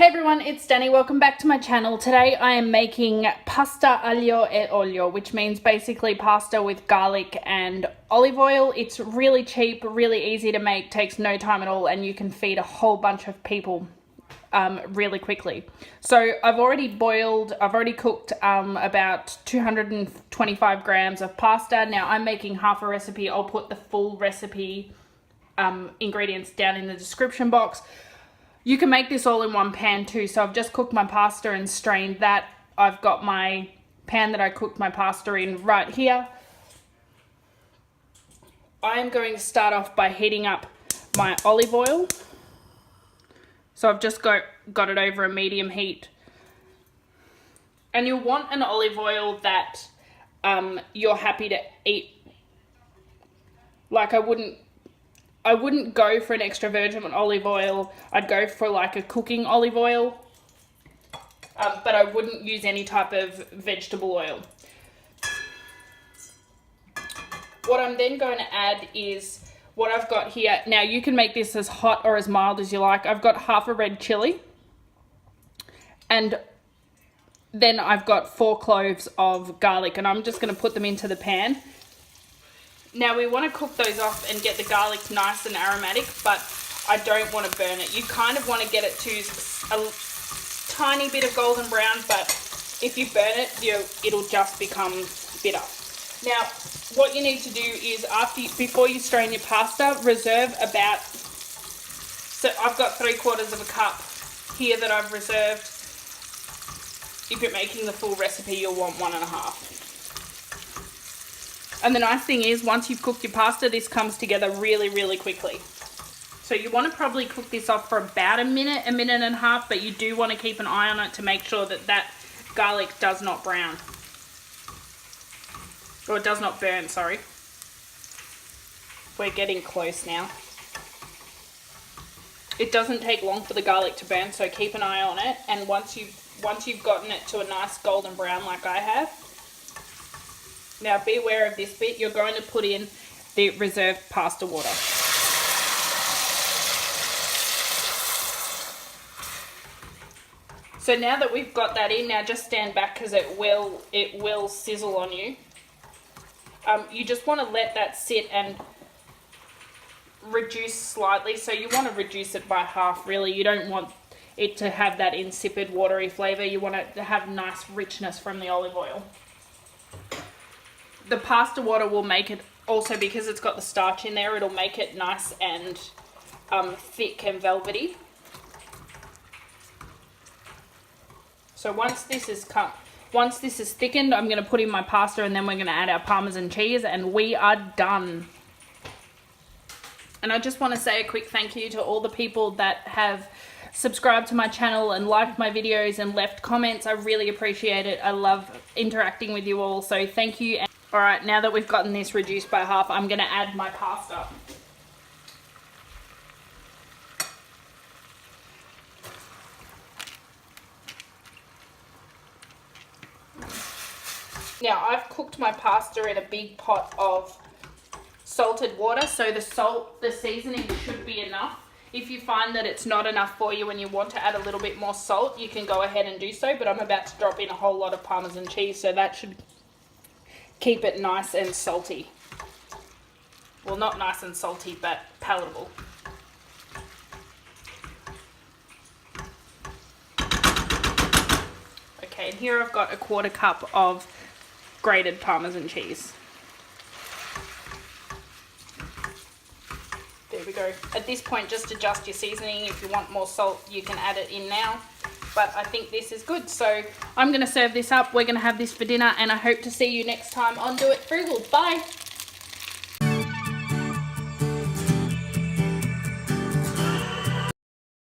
Hey everyone, it's Danny. Welcome back to my channel. Today I am making pasta aglio e olio, which means basically pasta with garlic and olive oil. It's really cheap, really easy to make, takes no time at all, and you can feed a whole bunch of people really quickly. So I've already cooked about 225 grams of pasta. Now I'm making half a recipe. I'll put the full recipe ingredients down in the description box. You can make this all in one pan too. So I've just cooked my pasta and strained that. I've got my pan that I cooked my pasta in right here. I am going to start off by heating up my olive oil. So I've just got it over a medium heat. And you'll want an olive oil that you're happy to eat. Like I wouldn't go for an extra virgin olive oil. I'd go for like a cooking olive oil, but I wouldn't use any type of vegetable oil. What I'm then going to add is what I've got here. Now you can make this as hot or as mild as you like. I've got half a red chili, and then I've got 4 cloves of garlic, and I'm just going to put them into the pan. Now we want to cook those off and get the garlic nice and aromatic, but I don't want to burn it. You kind of want to get it to a tiny bit of golden brown, but if you burn it, it'll just become bitter. Now, what you need to do is before you strain your pasta, reserve about, so I've got 3/4 of a cup here that I've reserved. If you're making the full recipe, you'll want 1.5. And the nice thing is, once you've cooked your pasta, this comes together really, really quickly. So you want to probably cook this off for about a minute and a half, but you do want to keep an eye on it to make sure that garlic does not brown. Or it does not burn, sorry. We're getting close now. It doesn't take long for the garlic to burn, so keep an eye on it. And once you've gotten it to a nice golden brown like I have, now be aware of this bit, you're going to put in the reserved pasta water. So now that we've got that in, now just stand back because it will sizzle on you. You just want to let that sit and reduce slightly. So you want to reduce it by half really. You don't want it to have that insipid watery flavour. You want it to have nice richness from the olive oil. The pasta water will make it, also because it's got the starch in there, it'll make it nice and thick and velvety. So once this is thickened, I'm going to put in my pasta, and then we're going to add our Parmesan cheese, and we are done. And I just want to say a quick thank you to all the people that have subscribed to my channel and liked my videos and left comments. I really appreciate it. I love interacting with you all, so thank you. Alright, now that we've gotten this reduced by half, I'm going to add my pasta. Now I've cooked my pasta in a big pot of salted water, so the seasoning should be enough. If you find that it's not enough for you and you want to add a little bit more salt, you can go ahead and do so, but I'm about to drop in a whole lot of Parmesan cheese, so that should keep it nice and salty. Well, not nice and salty, but palatable. Okay, and here I've got a 1/4 cup of grated Parmesan cheese. There we go. At this point, just adjust your seasoning. If you want more salt, you can add it in now. But I think this is good. So I'm going to serve this up. We're going to have this for dinner, and I hope to see you next time on Do It Frugal. Bye.